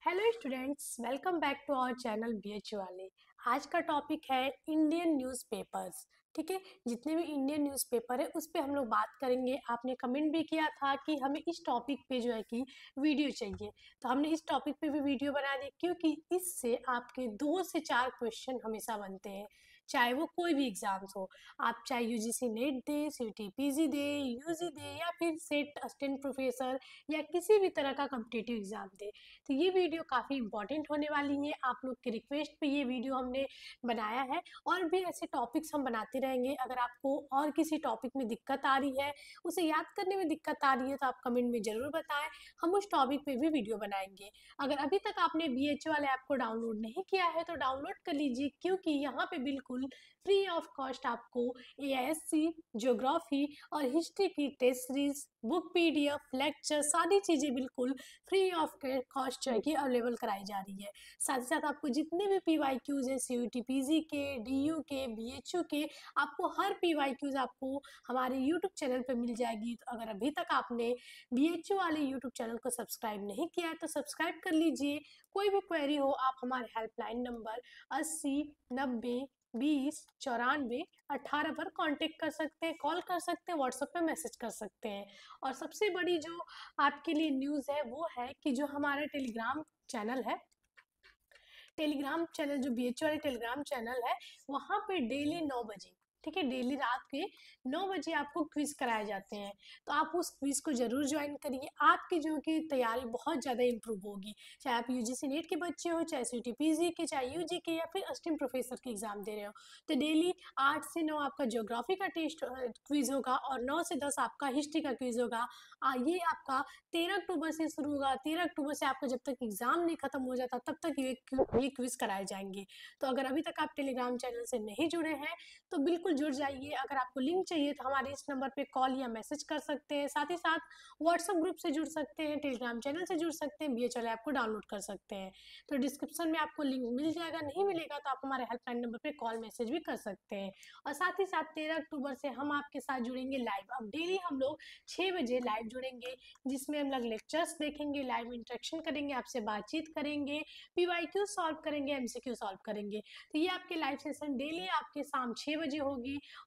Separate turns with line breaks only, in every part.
Hello students, welcome back to our channel BH वाले। आज का टॉपिक है इंडियन न्यूज़पेपर्स। ठीक है, जितने भी इंडियन न्यूज़पेपर है उस पे हम लोग बात करेंगे। आपने कमेंट भी किया था कि हमें इस टॉपिक पे जो है कि वीडियो चाहिए, तो हमने इस टॉपिक पे भी वीडियो बना दी क्योंकि इससे आपके 2 से 4 क्वेश्चन हमेशा बनते हैं, चाहे वो कोई भी एग्जाम्स हो। आप चाहे यूजीसी नेट दे, सीटी पीजी दे, यूजी दे या फिर सेट असिस्टेंट प्रोफेसर या किसी भी तरह का कॉम्पिटिटिव एग्जाम दे, तो ये वीडियो काफ़ी इंपॉर्टेंट होने वाली है। आप लोग के रिक्वेस्ट पे ये वीडियो हमने बनाया है और भी ऐसे टॉपिक्स हम बनाते रहेंगे। अगर आपको और किसी टॉपिक में दिक्कत आ रही है, उसे याद करने में दिक्कत आ रही है, तो आप कमेंट में ज़रूर बताएं, हम उस टॉपिक पे भी वीडियो बनाएंगे। अगर अभी तक आपने बीएच वाले ऐप को डाउनलोड नहीं किया है तो डाउनलोड कर लीजिए, क्योंकि यहाँ पे बिल्कुल फ्री ऑफ कॉस्ट आपको एआईएससी, ज्योग्राफी और हिस्ट्री की test series, book, PDF, lecture, सारी चीज़ें बिल्कुल फ्री ऑफ कॉस्ट जो है कि अवेलेबल कराई जा रही है। साथ ही साथ आपको जितने भी पीवाईक्यूज है, सीयूटी पीजी के, डीयू के, बीएचयू के, आपको हर पीवाईक्यूज आपको हमारे यूट्यूब चैनल पे मिल जाएगी। तो अगर अभी तक आपने बीएचयू वाले यूट्यूब चैनल को सब्सक्राइब नहीं किया है तो सब्सक्राइब कर लीजिए। कोई भी क्वेरी हो आप हमारे हेल्पलाइन नंबर 80 90 20 94 पर कांटेक्ट कर सकते हैं, कॉल कर सकते हैं, व्हाट्सएप पे मैसेज कर सकते हैं। और सबसे बड़ी जो आपके लिए न्यूज़ है वो है कि जो हमारा टेलीग्राम चैनल है, टेलीग्राम चैनल जो बीएचओ वाले टेलीग्राम चैनल है, वहाँ पे डेली 9 बजे, ठीक है, डेली रात के 9 बजे आपको क्विज कराए जाते हैं। तो आप उस क्विज को जरूर ज्वाइन करिए, आपकी जो कि तैयारी बहुत ज़्यादा इंप्रूव होगी। चाहे आप यूजीसी नेट के बच्चे हो, चाहे सीटी पीजी के, चाहे यूजी के या फिर असिस्टेंट प्रोफेसर के एग्जाम दे रहे हो, तो डेली 8 से 9 आपका ज्योग्राफी का टेस्ट क्विज होगा और 9 से 10 आपका हिस्ट्री का क्विज होगा। ये आपका 13 अक्टूबर से शुरू होगा। 13 अक्टूबर से आपका जब तक एग्जाम नहीं खत्म हो जाता तब तक ये क्विज कराए जाएंगे। तो अगर अभी तक आप टेलीग्राम चैनल से नहीं जुड़े हैं तो बिल्कुल जुड़ जाइए। अगर आपको लिंक चाहिए तो हमारे इस नंबर पे कॉल या मैसेज कर सकते हैं। साथ ही साथ व्हाट्सएप ग्रुप से जुड़ सकते हैं, टेलीग्राम चैनल से जुड़ सकते हैं, बीएचएल ऐप को डाउनलोड कर सकते हैं। तो डिस्क्रिप्शन में आपको लिंक मिल जाएगा, नहीं मिलेगा तो आप हमारे हेल्पलाइन नंबर पे कॉल मैसेज भी कर सकते हैं। और साथ ही साथ 13 अक्टूबर से हम आपके साथ जुड़ेंगे लाइव। अब डेली हम लोग 6 बजे लाइव जुड़ेंगे, जिसमें हम लोग लेक्चर्स देखेंगे, लाइव इंटरेक्शन करेंगे, आपसे बातचीत करेंगे, पीवाईक्यू सॉल्व करेंगे, एमसीक्यू सॉल्व करेंगे। तो ये आपके लाइव सेशन डेली आपके शाम 6 बजे होगी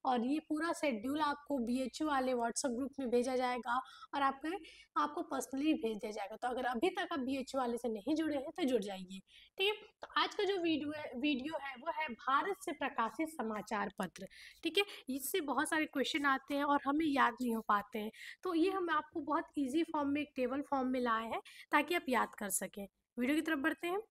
और ये पूरा शेड्यूल आपको बीएचयू वाले व्हाट्सएप ग्रुप में भेजा जाएगा और आपको पर्सनली भेज दिया जाएगा। तो अगर अभी तक आप बीएचयू वाले से नहीं जुड़े हैं तो जुड़ जाइए। ठीक है, तो आज का जो वीडियो है वो है भारत से प्रकाशित समाचार पत्र। ठीक है, इससे बहुत सारे क्वेश्चन आते हैं और हमें याद नहीं हो पाते हैं, तो ये हम आपको बहुत इजी फॉर्म में, एक टेबल फॉर्म में लाए हैं ताकि आप याद कर सकें। वीडियो की तरफ बढ़ते हैं।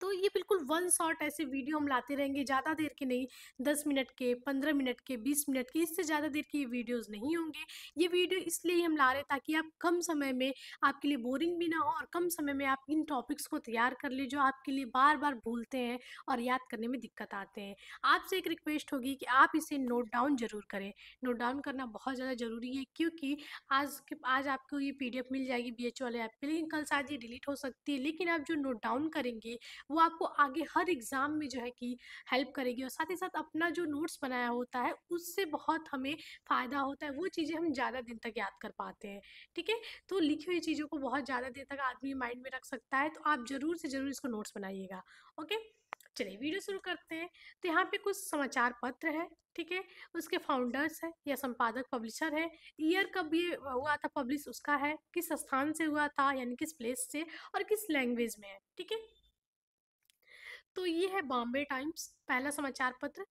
तो ये बिल्कुल वन शॉट ऐसे वीडियो हम लाते रहेंगे, ज़्यादा देर के नहीं, 10 मिनट के, 15 मिनट के, 20 मिनट के, इससे ज़्यादा देर की ये वीडियोज़ नहीं होंगे। ये वीडियो इसलिए हम ला रहे हैं ताकि आप कम समय में, आपके लिए बोरिंग भी ना हो और कम समय में आप इन टॉपिक्स को तैयार कर ले जो आपके लिए बार बार भूलते हैं और याद करने में दिक्कत आते हैं। आपसे एक रिक्वेस्ट होगी कि आप इसे नोट डाउन ज़रूर करें। नोट डाउन करना बहुत ज़्यादा ज़रूरी है, क्योंकि आज आपको ये पीडीएफ मिल जाएगी बीएचओ वाले ऐप पे, लेकिन कल शायद ये डिलीट हो सकती है। लेकिन आप जो नोट डाउन करेंगे वो आपको आगे हर एग्ज़ाम में जो है कि हेल्प करेगी और साथ ही साथ अपना जो नोट्स बनाया होता है उससे बहुत हमें फ़ायदा होता है, वो चीज़ें हम ज़्यादा दिन तक याद कर पाते हैं। ठीक है, तो लिखी हुई चीज़ों को बहुत ज़्यादा देर तक आदमी माइंड में रख सकता है, तो आप ज़रूर से ज़रूर इसको नोट्स बनाइएगा। ओके, चलिए वीडियो शुरू करते हैं। तो यहाँ पे कुछ समाचार पत्र है, ठीक है, उसके फाउंडर्स है या संपादक, पब्लिशर है, ईयर कब ये हुआ था पब्लिश उसका है, किस स्थान से हुआ था यानी किस प्लेस से, और किस लैंग्वेज में है। ठीक है, तो ये है बॉम्बे टाइम्स, पहला समाचार पत्र,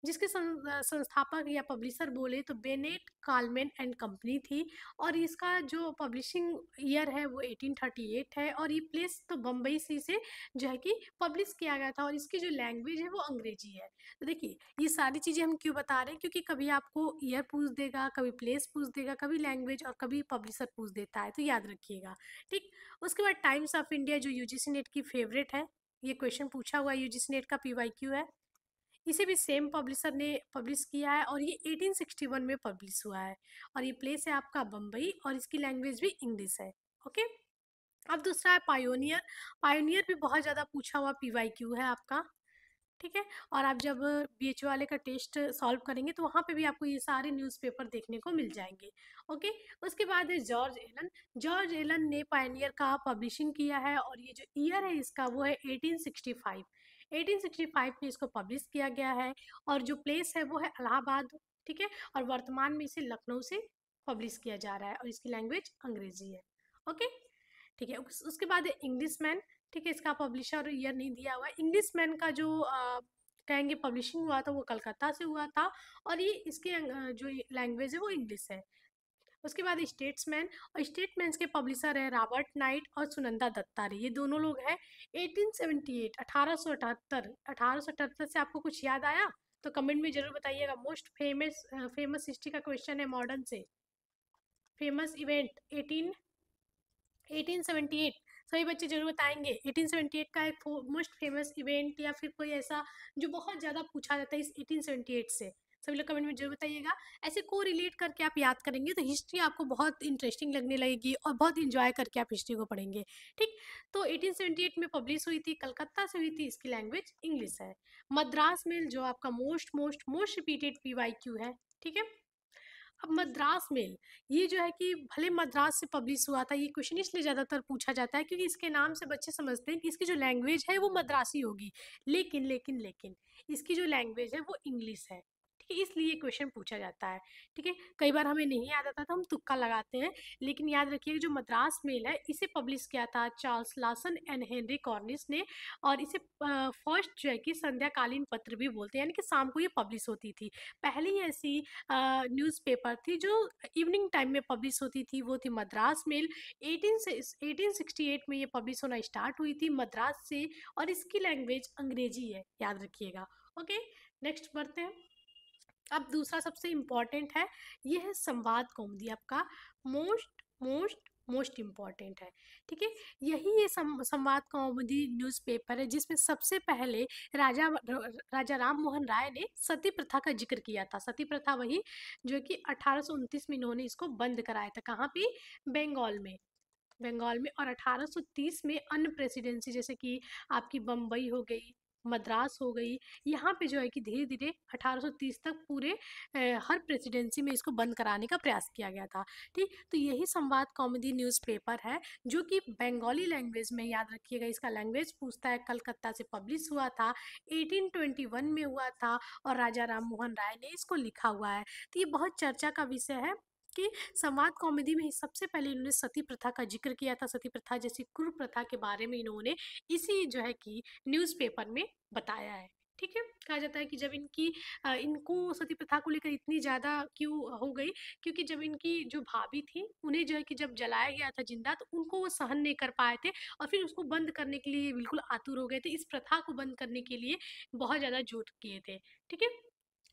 जिसके संस्थापक या पब्लिशर बोले तो बेनेट कालमैन एंड कंपनी थी। और इसका जो पब्लिशिंग ईयर है वो 1838 है और ये प्लेस तो बम्बई से जो है कि पब्लिश किया गया था। और इसकी जो लैंग्वेज है वो अंग्रेजी है। तो देखिए, ये सारी चीज़ें हम क्यों बता रहे हैं, क्योंकि कभी आपको ईयर पूछ देगा, कभी प्लेस पूछ देगा, कभी लैंग्वेज और कभी पब्लिशर पूछ देता है, तो याद रखिएगा। ठीक, उसके बाद टाइम्स ऑफ इंडिया जो यूजीसी नेट की फेवरेट है, ये क्वेश्चन पूछा हुआ है, यूजीसी नेट का पीवाईक्यू है। इसे भी सेम पब्लिशर ने पब्लिश किया है और ये 1861 में पब्लिश हुआ है। और ये प्लेस है आपका बम्बई और इसकी लैंग्वेज भी इंग्लिश है। ओके, अब दूसरा है पायोनियर। पायोनियर भी बहुत ज़्यादा पूछा हुआ पीवाईक्यू है आपका। ठीक है। और आप जब बीएचओ वाले का टेस्ट सॉल्व करेंगे तो वहाँ पे भी आपको ये सारे न्यूज़पेपर देखने को मिल जाएंगे। ओके। उसके बाद है जॉर्ज एलन। जॉर्ज एलन ने पायनियर का पब्लिशिंग किया है और ये जो ईयर है इसका वो है 1865। 1865 में इसको पब्लिश किया गया है और जो प्लेस है वो है इलाहाबाद। ठीक है। और वर्तमान में इसे लखनऊ से पब्लिश किया जा रहा है और इसकी लैंग्वेज अंग्रेजी है। ओके। ठीक है। उसके बाद है इंग्लिश मैन। ठीक है। इसका पब्लिशर ईयर नहीं दिया हुआ है। इंग्लिश मैन का जो कहेंगे पब्लिशिंग हुआ था वो कलकत्ता से हुआ था और ये इसके जो लैंग्वेज है वो इंग्लिश है। उसके बाद स्टेट्समैन। और स्टेटमैन के पब्लिशर है रॉबर्ट नाइट और सुनंदा दत्तारी। ये दोनों लोग हैं। 1878 1878 1878 से आपको कुछ याद आया तो कमेंट में जरूर बताइएगा। मोस्ट फेमस फेमस हिस्ट्री का क्वेश्चन है मॉडर्न से। Famous event 1878। सभी बच्चे जरूर बताएंगे 1878 का एक मोस्ट फेमस इवेंट या फिर कोई ऐसा जो बहुत ज़्यादा पूछा जाता है इस 1878 से। सभी लोग कमेंट में जरूर बताइएगा। ऐसे को रिलेट करके आप याद करेंगे तो हिस्ट्री आपको बहुत इंटरेस्टिंग लगने लगेगी और बहुत इंजॉय करके आप हिस्ट्री को पढ़ेंगे। ठीक। तो 1878 में पब्लिश हुई थी, कलकत्ता से हुई थी, इसकी लैंग्वेज इंग्लिश है। मद्रास मेल जो आपका most most most repeated PYQ है। ठीक है। अब मद्रास मेल, ये जो है कि भले मद्रास से पब्लिश हुआ था, ये क्वेश्चन इसलिए ज़्यादातर पूछा जाता है क्योंकि इसके नाम से बच्चे समझते हैं कि इसकी जो लैंग्वेज है वो मद्रासी होगी। लेकिन इसकी जो लैंग्वेज है वो इंग्लिश है। ठीक है। इसलिए क्वेश्चन पूछा जाता है। ठीक है। कई बार हमें नहीं याद आता तो हम तुक्का लगाते हैं। लेकिन याद रखिए जो मद्रास मेल है इसे पब्लिश किया था चार्ल्स लासन एंड हेनरी कॉर्निस ने। और इसे फर्स्ट जो है कि संध्याकालीन पत्र भी बोलते हैं, यानी कि शाम को ये पब्लिश होती थी। पहली ऐसी न्यूज़पेपर थी जो इवनिंग टाइम में पब्लिश होती थी, वो थी मद्रास मेल। 1868 में ये पब्लिश होना स्टार्ट हुई थी मद्रास से और इसकी लैंग्वेज अंग्रेजी है, याद रखिएगा। ओके। नेक्स्ट बढ़ते हैं। अब दूसरा सबसे इम्पॉर्टेंट है, ये है संवाद कौमुदी, आपका मोस्ट मोस्ट मोस्ट इम्पॉर्टेंट है। ठीक है। यही ये संवाद कौमुदी न्यूज़पेपर है जिसमें सबसे पहले राजा राम मोहन राय ने सती प्रथा का जिक्र किया था। सती प्रथा वही जो कि 1829 में इन्होंने इसको बंद कराया था। कहाँ पे? बंगाल में। बंगाल में। और 1830 में अन्य प्रेसिडेंसी जैसे कि आपकी बम्बई हो गई, मद्रास हो गई, यहाँ पे जो है कि धीरे धीरे 1830 तक पूरे हर प्रेसिडेंसी में इसको बंद कराने का प्रयास किया गया था। ठीक। तो यही संवाद कॉमेडी न्यूज़पेपर है जो कि बंगाली लैंग्वेज में, याद रखिएगा इसका लैंग्वेज पूछता है, कलकत्ता से पब्लिश हुआ था, 1821 में हुआ था और राजा राम मोहन राय ने इसको लिखा हुआ है। तो ये बहुत चर्चा का विषय है कि संवाद कॉमेडी में ही सबसे पहले इन्होंने सती प्रथा का जिक्र किया था। सती प्रथा जैसी क्रूर प्रथा के बारे में इन्होंने इसी जो है कि न्यूज़पेपर में बताया है। ठीक है। कहा जाता है कि जब इनको सती प्रथा को लेकर इतनी ज़्यादा क्यों हो गई, क्योंकि जब इनकी जो भाभी थी उन्हें जो है कि जब जलाया गया था जिंदा तो उनको वो सहन नहीं कर पाए थे और फिर उसको बंद करने के लिए बिल्कुल आतुर हो गए थे। इस प्रथा को बंद करने के लिए बहुत ज़्यादा जुट किए थे। ठीक है।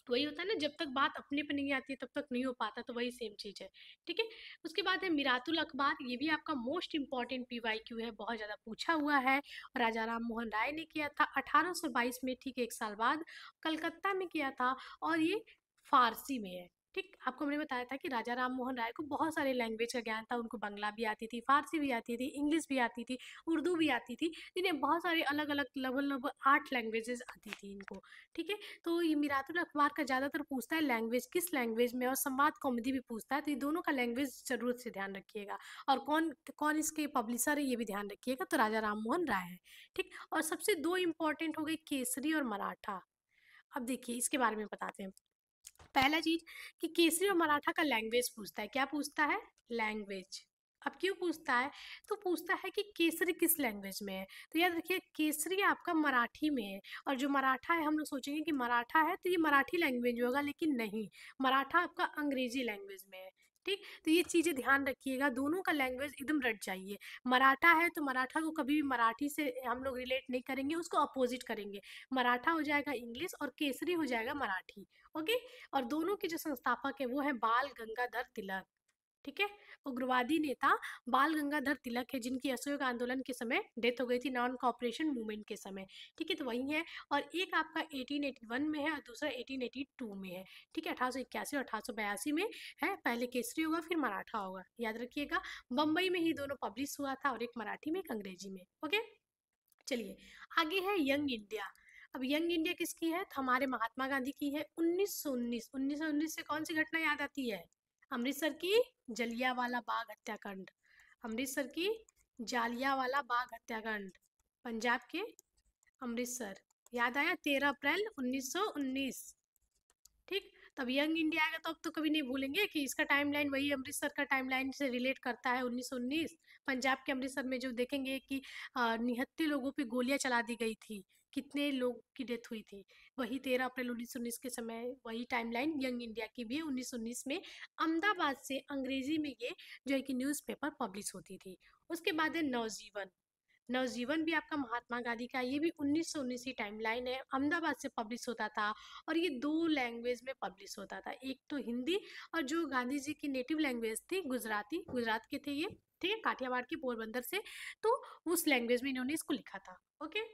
वही होता है ना, जब तक बात अपने पे नहीं आती है तब तक नहीं हो पाता, तो वही सेम चीज़ है। ठीक है। उसके बाद है मिरातुल अखबार। ये भी आपका मोस्ट इंपॉर्टेंट पीवाईक्यू है, बहुत ज़्यादा पूछा हुआ है। राजा राम मोहन राय ने किया था 1822 में, ठीक एक साल बाद कलकत्ता में किया था और ये फारसी में है। ठीक। आपको मैंने बताया था कि राजा राम मोहन राय को बहुत सारे लैंग्वेज का ज्ञान था। उनको बंगला भी आती थी, फारसी भी आती थी, इंग्लिश भी आती थी, उर्दू भी आती थी। इन्हें बहुत सारे अलग अलग लगभग 8 लैंग्वेजेस आती थी इनको। ठीक है। तो ये मिरातुल अखबार का ज़्यादातर पूछता है लैंग्वेज किस लैंग्वेज में, और संवाद कॉमेडी भी पूछता है। तो ये दोनों का लैंग्वेज जरूर से ध्यान रखिएगा। और कौन कौन इसके पब्लिशर है ये भी ध्यान रखिएगा, तो राजा राम मोहन राय है। ठीक। और सबसे दो इंपॉर्टेंट हो गई केसरी और मराठा। अब देखिए इसके बारे में बताते हैं। पहला चीज कि केसरी और मराठा का लैंग्वेज पूछता है। क्या पूछता है? लैंग्वेज। अब क्यों पूछता है? तो पूछता है कि केसरी किस लैंग्वेज में है। तो याद रखिए केसरी आपका मराठी में है और जो मराठा है हम लोग सोचेंगे कि मराठा है तो ये मराठी लैंग्वेज में होगा, लेकिन नहीं, मराठा आपका अंग्रेजी लैंग्वेज में है। ठीक। तो ये चीज़ें ध्यान रखिएगा, दोनों का लैंग्वेज एकदम रट जाइए। मराठा है तो मराठा को कभी भी मराठी से हम लोग रिलेट नहीं करेंगे, उसको अपोजिट करेंगे। मराठा हो जाएगा इंग्लिश और केसरी हो जाएगा मराठी। ओके। और दोनों के जो संस्थापक है वो है बाल गंगाधर तिलक। ठीक है। उग्रवादी नेता बाल गंगाधर तिलक है जिनकी असहयोग आंदोलन के समय डेथ हो गई थी, नॉन कॉपरेशन मूवमेंट के समय। ठीक है। तो वही है। और एक आपका 1881 में है और दूसरा 1882 में है। ठीक है। 1881 और 1882 में है। पहले केसरी होगा फिर मराठा होगा, याद रखिएगा। बम्बई में ही दोनों पब्लिश हुआ था, और एक मराठी में एक अंग्रेजी में। ओके। चलिए आगे है यंग इंडिया। अब यंग इंडिया किसकी है? तो हमारे महात्मा गांधी की है। 1919, 1919 से कौन सी घटना याद आती है? अमृतसर की जलियांवाला बाग हत्याकांड, अमृतसर की जालियांवाला बाग हत्याकांड, पंजाब के अमृतसर। याद आया? 13 अप्रैल 1919। ठीक, तब यंग इंडिया आएगा तो अब तो कभी नहीं भूलेंगे कि इसका टाइमलाइन वही अमृतसर का टाइमलाइन से रिलेट करता है, 1919। पंजाब के अमृतसर में जो देखेंगे कि 79 लोगों पे गोलियां चला दी गई थी, कितने लोग की डेथ हुई थी, वही 13 अप्रैल 1919 के समय वही टाइमलाइन यंग इंडिया की भी है। 1919 में अहमदाबाद से अंग्रेजी में ये जो है कि न्यूज़पेपर पब्लिश होती थी। उसके बाद है नवजीवन। नवजीवन भी आपका महात्मा गांधी का, ये भी 1919 की टाइमलाइन है, अहमदाबाद से पब्लिश होता था और ये 2 लैंग्वेज में पब्लिश होता था, एक तो हिंदी और जो गांधी जी की नेटिव लैंग्वेज थी गुजराती, गुजरात के थे ये, ठीक है, काठियावाड़ की, पोरबंदर से, तो उस लैंग्वेज में इन्होंने इसको लिखा था। ओके,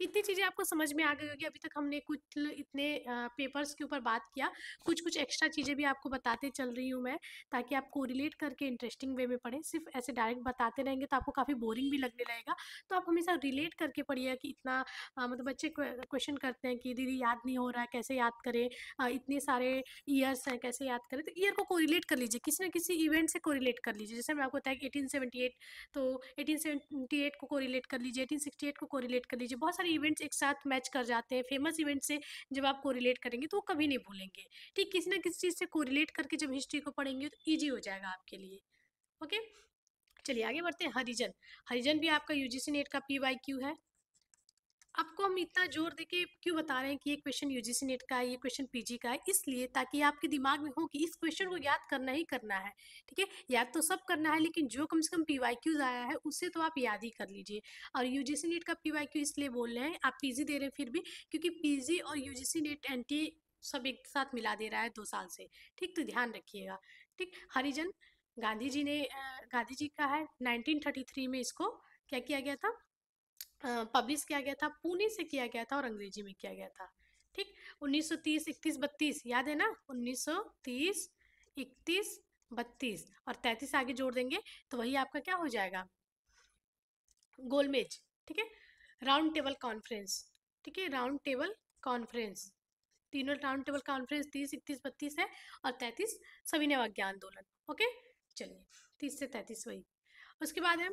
इतनी चीज़ें आपको समझ में आ गई होगी। अभी तक हमने कुछ इतने पेपर्स के ऊपर बात किया, कुछ कुछ एक्स्ट्रा चीज़ें भी आपको बताते चल रही हूँ मैं, ताकि आपको रिलेट करके इंटरेस्टिंग वे में पढ़ें। सिर्फ ऐसे डायरेक्ट बताते रहेंगे तो आपको काफ़ी बोरिंग भी लगने लगेगा। तो आप हमेशा रिलेट करके पढ़िए कि इतना मतलब बच्चे क्वेश्चन करते हैं कि दीदी याद नहीं हो रहा है, कैसे याद करें, इतने सारे ईयर्स हैं कैसे याद करें। तो ईयर को कोरिलेट कर लीजिए, किसी न किसी इवेंट से कोरिलेट कर लीजिए। जैसे मैं आपको बताया कि 1878, तो 1878 को कोरिलेट कर लीजिए, 1868 को कोरिलेट कर लीजिए। बहुत सारे इवेंट्स एक साथ मैच कर जाते हैं। फेमस इवेंट से जब आप कोरिलेट करेंगे तो वो कभी नहीं भूलेंगे। ठीक, किसी न किसी चीज़ से कोरिलेट करके जब हिस्ट्री को पढ़ेंगे तो ईजी हो जाएगा आपके लिए। ओके, चलिए आगे बढ़ते हैं। हरिजन, हरिजन भी आपका यूजीसी नेट का पीवाईक्यू है। आपको हम इतना जोर देके क्यों बता रहे हैं कि ये क्वेश्चन यूजीसी नेट का है, ये क्वेश्चन पीजी का है? इसलिए ताकि आपके दिमाग में हो कि इस क्वेश्चन को याद करना ही करना है। ठीक है, याद तो सब करना है, लेकिन जो कम से कम पीवाईक्यूज आया है उससे तो आप याद ही कर लीजिए। और यूजीसी नेट का पीवाईक्यू इसलिए बोल रहे हैं, आप पीजी दे रहे हैं फिर भी, क्योंकि पीजी और यूजीसी नेट एनटी सब एक साथ मिला दे रहा है 2 साल से। ठीक, तो ध्यान रखिएगा। ठीक, हरिजन गांधी जी ने गांधी जी का है, 1933 में इसको क्या किया गया था, पब्लिश किया गया था, पुणे से किया गया था और अंग्रेजी में किया गया था। ठीक, 1930, 31, 32 याद है ना? 1930, 31, 32 और 33 आगे जोड़ देंगे तो वही आपका क्या हो जाएगा? गोलमेज। ठीक है, राउंड टेबल कॉन्फ्रेंस। ठीक है, राउंड टेबल कॉन्फ्रेंस, तीनों राउंड टेबल कॉन्फ्रेंस 30, 31, 32 है और 33 सविनय अवज्ञा आंदोलन। ओके, चलिए 30 से 33 वही। उसके बाद है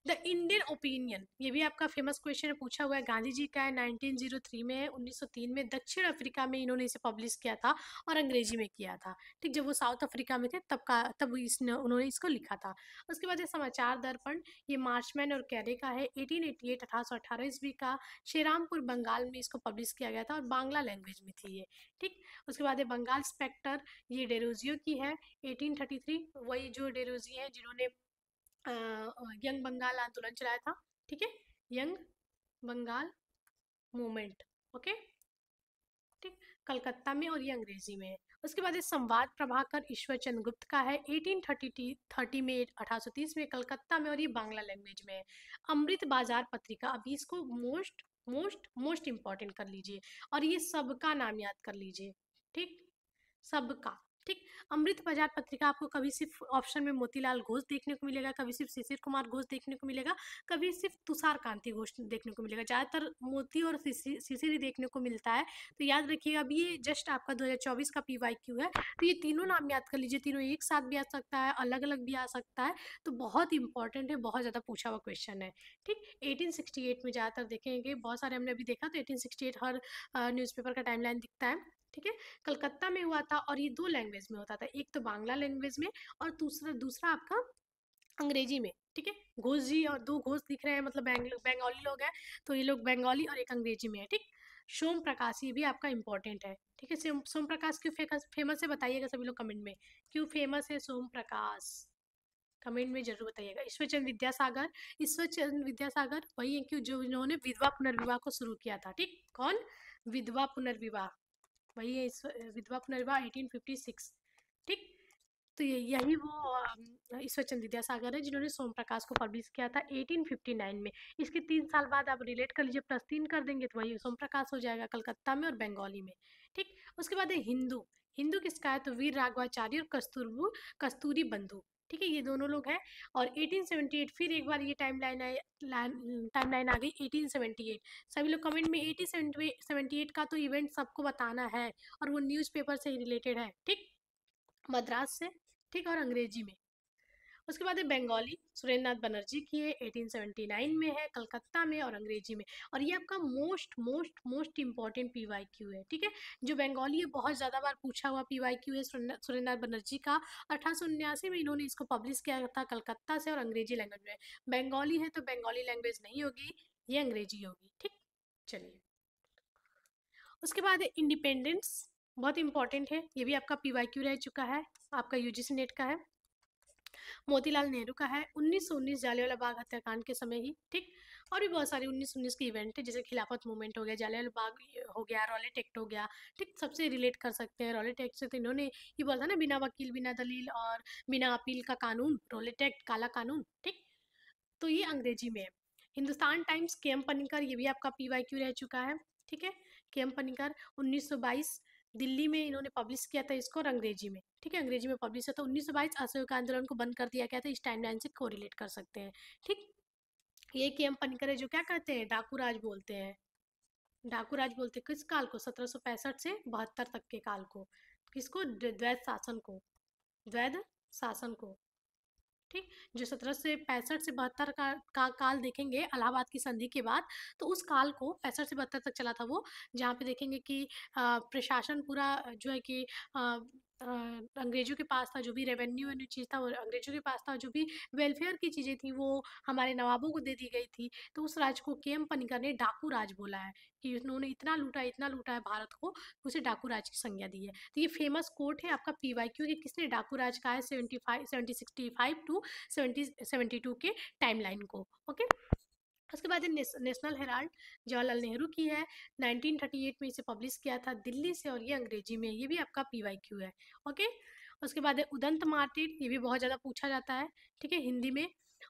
द इंडियन ओपिनियन, ये भी आपका फेमस क्वेश्चन पूछा हुआ है। गांधी जी का है, 1903 में है, 1903 में दक्षिण अफ्रीका में इन्होंने इसे पब्लिश किया था और अंग्रेजी में किया था। ठीक, जब वो साउथ अफ्रीका में थे तब उन्होंने इसको लिखा था। उसके बाद ये समाचार दर्पण, ये मार्चमैन और कैरे का है, 1888, 1818 ईस्वी का, श्रीरामपुर बंगाल में इसको पब्लिश किया गया था और बांग्ला लैंग्वेज में थी ये। ठीक, उसके बाद है बंगाल स्पेक्टर, ये डेरोजियो की है, 1833, वही जो डेरोजी है जिन्होंने यंग बंगाल आंदोलन चलाया था। ठीक है, यंग बंगाल मूवमेंट। ओके, ठीक, कलकत्ता में और ये अंग्रेजी में है। उसके बाद ये संवाद प्रभाकर ईश्वर चंद्र गुप्त का है, 1830 में, 1830 में कलकत्ता में और ये बांग्ला लैंग्वेज में है। अमृत बाजार पत्रिका, अभी इसको मोस्ट मोस्ट मोस्ट इंपॉर्टेंट कर लीजिए और ये सबका नाम याद कर लीजिए। ठीक, सबका। ठीक, अमृत बाजार पत्रिका आपको कभी सिर्फ ऑप्शन में मोतीलाल घोष देखने को मिलेगा, कभी सिर्फ शिशिर कुमार घोष देखने को मिलेगा, कभी सिर्फ तुषार कांति घोष देखने को मिलेगा। ज़्यादातर मोती और शिशिर ही देखने को मिलता है। तो याद रखिएगा, अभी ये जस्ट आपका 2024 का पीवाईक्यू है, तो ये तीनों नाम याद कर लीजिए। तीनों एक साथ भी आ सकता है, अलग अलग भी आ सकता है, तो बहुत इंपॉर्टेंट है, बहुत ज़्यादा पूछा हुआ क्वेश्चन है। ठीक, 1868 में ज़्यादातर देखेंगे, बहुत सारे हमने अभी देखा, तो 1868 हर न्यूज़पेपर का टाइमलाइन दिखता है। ठीक है, कलकत्ता में हुआ था और ये 2 लैंग्वेज में होता था, एक तो बांग्ला लैंग्वेज में और दूसरा दूसरा आपका अंग्रेजी में। ठीक है, घोष जी और 2 घोष दिख रहे हैं, मतलब बंगाली लोग हैं, तो ये लोग बंगाली और एक अंग्रेजी में है। ठीक, सोम प्रकाश, ये भी आपका इंपॉर्टेंट है। ठीक है, सोम प्रकाश क्यों फेमस है बताइएगा सभी लोग कमेंट में, क्यों फेमस है सोम प्रकाश, कमेंट में जरूर बताइएगा। ईश्वरचंद विद्यासागर वही है कि जो इन्होंने विधवा पुनर्विवाह को शुरू किया था। ठीक, कौन? विधवा पुनर्विवाह, वही है विधवा पुनर्विवाह 1856। ठीक, तो यही वो ईश्वरचंद विद्यासागर है जिन्होंने सोम प्रकाश को पब्लिश किया था 1859 में। इसके 3 साल बाद आप रिलेट कर लीजिए, +3 कर देंगे तो वही सोम प्रकाश हो जाएगा, कलकत्ता में और बंगाली में। ठीक, उसके बाद है हिंदू, हिंदू किसका है? तो वीर राघवाचार्य और कस्तूरी बंधु। ठीक है, ये दोनों लोग हैं। और 1878 फिर एक बार ये टाइमलाइन आ गई 1878। सभी लोग कमेंट में 1878 का तो इवेंट सबको बताना है, और वो न्यूज़पेपर से ही रिलेटेड है, ठीक, मद्रास से, ठीक, और अंग्रेजी में। उसके बाद है बंगाली, सुरेंद्र नाथ बनर्जी की है, 1879 में है, कलकत्ता में और अंग्रेजी में। और ये आपका most most most important PYQ है, ठीक है। जो बंगाली है बहुत ज़्यादा बार पूछा हुआ पीवाईक्यू है सुरेंद्र नाथ बनर्जी का। 1879 में इन्होंने इसको पब्लिश किया था कलकत्ता से और अंग्रेजी लैंग्वेज में। बंगाली है तो बंगाली लैंग्वेज नहीं होगी, ये अंग्रेजी होगी, ठीक। चलिए, उसके बाद है इंडिपेंडेंस, बहुत इंपॉर्टेंट है, ये भी आपका पीवाईक्यू रह चुका है, आपका यूजीसी नेट का है। मोतीलाल नेहरू का है 1919 जालियांवाला बाग हत्याकांड के समय ही, ठीक। और भी बहुत सारे 1919 के इवेंट है, जैसे खिलाफत मूवमेंट हो गया, जालियांवाला बाग हो गया, रॉलेट एक्ट हो गया, ठीक। सबसे रिलेट कर सकते हैं रॉलेट एक्ट से, तो इन्होंने ये बोला था ना, बिना वकील बिना दलील और बिना अपील का कानून, रॉलेट एक्ट, काला कानून, ठीक। तो ये अंग्रेजी में है। हिंदुस्तान टाइम्स, के एम पनिकर, ये भी आपका पीवाईक्यू रह चुका है, ठीक है। के एम पनिकर 1922 दिल्ली में इन्होंने पब्लिश किया था इसको, और अंग्रेजी में, ठीक है, अंग्रेजी में पब्लिश हुआ था 1922। असहयोग आंदोलन को बंद कर दिया गया था, इस टाइमलाइन से कोरिलेट कर सकते हैं, ठीक। ये के एम पनिकर है, जो क्या कहते हैं, डाकू राज बोलते हैं। डाकू राज बोलते हैं किस काल को, 1765 से 72 तक के काल को। किसको, द्वैध शासन को, द्वैध शासन को, ठीक। जो 1765 से 72 का काल देखेंगे इलाहाबाद की संधि के बाद, तो उस काल को 65 से 72 तक चला था वो, जहाँ पे देखेंगे कि प्रशासन पूरा जो है कि अंग्रेजों के पास था, जो भी रेवेन्यू वेन्यू चीज़ था वो अंग्रेजों के पास था, जो भी वेलफेयर की चीज़ें थी वो हमारे नवाबों को दे दी गई थी। तो उस राज को के एम पनिकर ने डाकू राज बोला है, कि उन्होंने इतना लूटा है भारत को, उसे डाकू राज की संज्ञा दी है। तो ये फेमस कोट है आपका पीवाईक्यू कि किसने डाकू राज कहा है 1765 टू 72 के टाइमलाइन को, ओके। उसके बाद है नेशनल हेराल्ड, जवाहरलाल नेहरू की है, 1938 में इसे पब्लिश किया था दिल्ली से, और ये अंग्रेजी में, ये भी आपका पीवाईक्यू है, ओके। उसके बाद है उदंत मार्टिर, ये भी बहुत ज़्यादा पूछा जाता है, ठीक है, हिंदी में।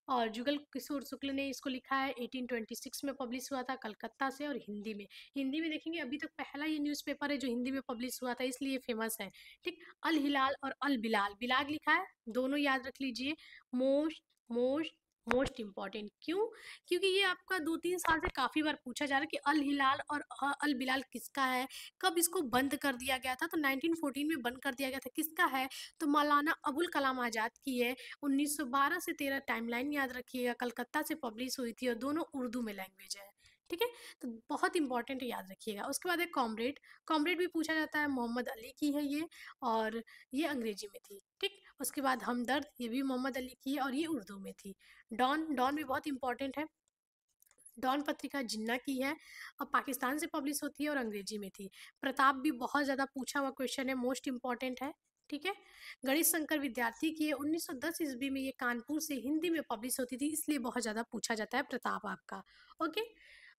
और जुगल किशोर शुक्ल ने इसको लिखा है, 1826 में पब्लिश हुआ था कलकत्ता से, और हिंदी में। हिंदी में देखेंगे अभी तक पहला ये न्यूज़पेपर है जो हिंदी में पब्लिश हुआ था, इसलिए फेमस है, ठीक। अल हिलाल और अल बिलाल, बिलाग लिखा है, दोनों याद रख लीजिए। मोस्ट मोस्ट मोस्ट इंपॉर्टेंट, क्यों, क्योंकि ये आपका 2-3 साल से काफ़ी बार पूछा जा रहा है कि अल हिलाल और अल बिलाल किसका है, कब इसको बंद कर दिया गया था, तो 1914 में बंद कर दिया गया था, किसका है, तो मौलाना अबुल कलाम आज़ाद की है, 1912 से 13 टाइमलाइन याद रखिएगा, कलकत्ता से पब्लिश हुई थी, और दोनों उर्दू में लैंग्वेज है, ठीक है। तो बहुत इंपॉर्टेंट है, याद रखिएगा। उसके बाद है कॉमरेड, कॉमरेड भी पूछा जाता है, मोहम्मद अली की है ये, और ये अंग्रेजी में थी, ठीक। उसके बाद हमदर्द, ये भी मोहम्मद अली की है, और ये उर्दू में थी। डॉन, डॉन भी बहुत इंपॉर्टेंट है, डॉन पत्रिका जिन्ना की है, और पाकिस्तान से पब्लिश होती है, और अंग्रेजी में थी। प्रताप भी बहुत ज़्यादा पूछा हुआ क्वेश्चन है, मोस्ट इंपॉर्टेंट है, ठीक है। गणेश शंकर विद्यार्थी की है, 1910 ईस्वी में ये कानपुर से हिंदी में पब्लिश होती थी, इसलिए बहुत ज़्यादा पूछा जाता है प्रताप आपका, ओके।